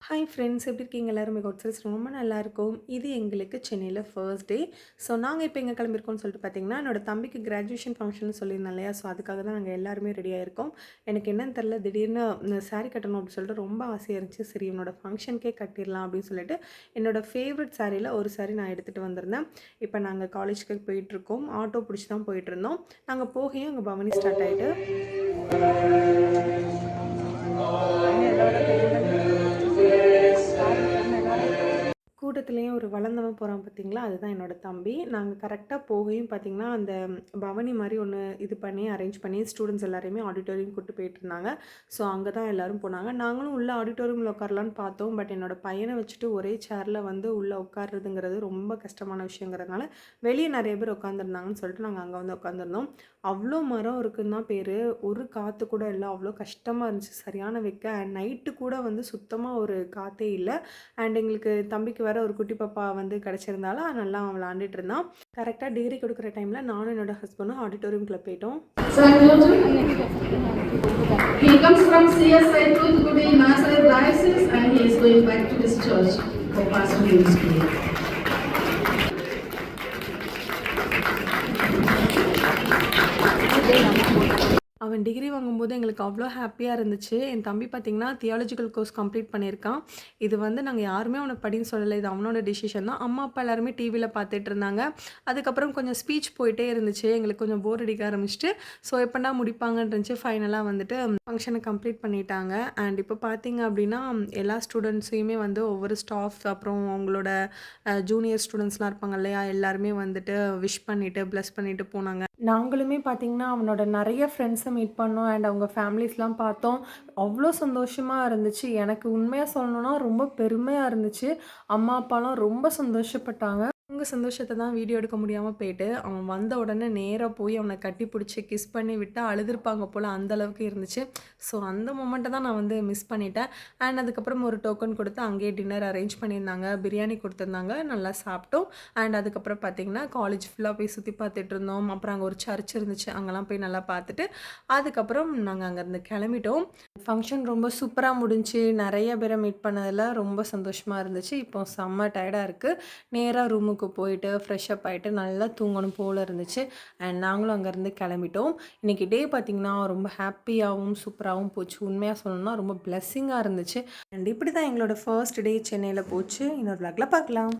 Hi friends, எப்படி இருக்கீங்க? எல்லாரும் மிக ரொம்ப நல்லாயிருக்கும். இது எங்களுக்கு சென்னையில் ஃபர்ஸ்ட் டே. ஸோ நாங்கள் இப்போ எங்கே கிளம்பியிருக்கோம்னு சொல்லிட்டு பார்த்தீங்கன்னா, என்னோட தம்பிக்கு கிராஜுவேஷன் ஃபங்க்ஷன் சொல்லியிருந்தேன் இல்லையா? ஸோ அதுக்காக தான் நாங்கள் எல்லாருமே ரெடியாக இருக்கோம். எனக்கு என்னன்னு தெரில, திடீர்னு சாரீ கட்டணும் அப்படின்னு சொல்லிட்டு ரொம்ப ஆசையாக இருந்துச்சு. சரி, என்னோட ஃபங்க்ஷனுக்கே கட்டிடலாம் அப்படின்னு சொல்லிட்டு என்னோடய ஃபேவரட் சாரியில் ஒரு சாரீ நான் எடுத்துகிட்டு வந்திருந்தேன். இப்போ நாங்கள் காலேஜுக்கு போயிட்டுருக்கோம். ஆட்டோ பிடிச்சி தான் போயிட்டுருந்தோம். நாங்கள் போகையும் அங்கே பவனி ஸ்டார்ட் ஆகிட்டு கூட்டத்துலேயும் ஒரு வளர்ந்தவன் போகிறான் பார்த்தீங்களா, அதுதான் என்னோடய தம்பி. நாங்கள் கரெக்டாக போகையும் பார்த்தீங்கன்னா, அந்த பவனி மாதிரி ஒன்று இது பண்ணி அரேஞ்ச் பண்ணி ஸ்டூடெண்ட்ஸ் எல்லாரையுமே ஆடிட்டோரியம் கூப்பிட்டு போயிட்டுருந்தாங்க. ஸோ அங்கே தான் எல்லோரும் போனாங்க. நாங்களும் உள்ளே ஆடிட்டோரியமில் உட்காரலான்னு பார்த்தோம். பட் என்னோடய பையனை வச்சுட்டு ஒரே சேரில் வந்து உள்ளே உட்காருறதுங்கிறது ரொம்ப கஷ்டமான விஷயங்கிறதுனால வெளியே நிறைய பேர் உட்காந்துருந்தாங்கன்னு சொல்லிட்டு நாங்கள் அங்கே வந்து உட்காந்துருந்தோம். அவ்வளோ மரம் இருக்குன்னு தான் பேர். ஒரு காற்று கூட இல்லை. அவ்வளோ கஷ்டமாக இருந்துச்சு சரியான வைக்க. அண்ட் நைட்டு கூட வந்து சுத்தமாக ஒரு காற்றே இல்லை. அண்ட் எங்களுக்கு தம்பிக்கு வேறு ஒரு குட்டி பாப்பா வந்து கிடச்சிருந்தாலும் நல்லா அவன் விளாண்டுட்டு இருந்தான். கரெக்டாக டிகிரி கொடுக்குற டைமில் நானும் என்னோட ஹஸ்பண்டும் ஆடிட்டோரியம்குள்ளே போயிட்டோம். He comes from CSI Toothukudi Nazareth Diocese and he is going back to his church for pastoral ministry. அவன் டிகிரி வாங்கும்போது எங்களுக்கு அவ்வளோ ஹாப்பியாக இருந்துச்சு. என் தம்பி பார்த்திங்கன்னா தியாலஜிக்கல் கோர்ஸ் கம்ப்ளீட் பண்ணியிருக்கான். இது வந்து நாங்கள் யாருமே அவனை படின்னு சொல்லலை. இது அவனோட டிசிஷன் தான். அம்மா அப்பா எல்லாருமே டிவியில் பார்த்துட்டு இருந்தாங்க. அதுக்கப்புறம் கொஞ்சம் ஸ்பீச் போயிட்டே இருந்துச்சு. எங்களுக்கு கொஞ்சம் போர் அடிக்க ஆரம்பிச்சிட்டு ஸோ எப்படா முடிப்பாங்கன்னு இருந்துச்சு. ஃபைனலாக வந்துட்டு ஃபங்க்ஷனை கம்ப்ளீட் பண்ணிட்டாங்க. அண்ட் இப்போ பார்த்திங்க அப்படின்னா எல்லா ஸ்டூடெண்ட்ஸையுமே வந்து ஒவ்வொரு ஸ்டாஃப் அப்புறம் அவங்களோட ஜூனியர் ஸ்டூடெண்ட்ஸ்லாம் இருப்பாங்க இல்லையா, எல்லாருமே வந்துட்டு விஷ் பண்ணிவிட்டு ப்ளஸ் பண்ணிவிட்டு போனாங்க. நாங்களுமே பார்த்திங்கன்னா அவனோட நிறைய ஃப்ரெண்ட்ஸை மீட் பண்ணோம். அண்ட் அவங்க ஃபேமிலிஸ்லாம் பார்த்தோம். அவ்வளோ சந்தோஷமாக இருந்துச்சு. எனக்கு உண்மையாக சொல்லணுன்னா ரொம்ப பெருமையாக இருந்துச்சு. அம்மா அப்பாலாம் ரொம்ப சந்தோஷப்பட்டாங்க. அவங்க சந்தோஷத்தை தான் வீடியோ எடுக்க முடியாமல் போயிட்டு அவன் வந்த உடனே நேராக போய் அவனை கட்டி பிடிச்சி கிஸ் பண்ணி விட்டால் அழுதுருப்பாங்க போல் அந்தளவுக்கு இருந்துச்சு. ஸோ அந்த மொமெண்ட்டை தான் நான் வந்து மிஸ் பண்ணிட்டேன். அண்ட் அதுக்கப்புறம் ஒரு டோக்கன் கொடுத்து அங்கேயே டின்னர் அரேஞ்ச் பண்ணியிருந்தாங்க. பிரியாணி கொடுத்துருந்தாங்க. நல்லா சாப்பிட்டோம். அண்ட் அதுக்கப்புறம் பார்த்திங்கன்னா காலேஜ் ஃபுல்லாக போய் சுற்றி பார்த்துட்டு இருந்தோம். அப்புறம் அங்கே ஒரு சர்ச் இருந்துச்சு. அங்கெல்லாம் போய் நல்லா பார்த்துட்டு அதுக்கப்புறம் நாங்கள் அங்கேருந்து கிளம்பிட்டோம். ஃபங்க்ஷன் ரொம்ப சூப்பராக முடிஞ்சு நிறைய பேரை மீட் பண்ணதில் ரொம்ப சந்தோஷமாக இருந்துச்சு. இப்போ செம்ம டயர்டாக இருக்குது. நேராக ரூமுக்கு போயிட்டு ஃப்ரெஷ்அப் ஆகிட்டு நல்லா தூங்கணும் போல் இருந்துச்சு. அண்ட் நாங்களும் அங்கேருந்து கிளம்பிட்டோம். இன்றைக்கி டே பார்த்திங்கன்னா ரொம்ப ஹாப்பியாகவும் சூப்பராகவும் போச்சு. உண்மையாக சொல்லணும்னா ரொம்ப பிளெஸ்ஸிங்காக இருந்துச்சு. அண்ட் இப்படி தான் எங்களோட ஃபர்ஸ்ட் டே சென்னையில் போச்சு. இன்னொரு vlogல பார்க்கலாம்.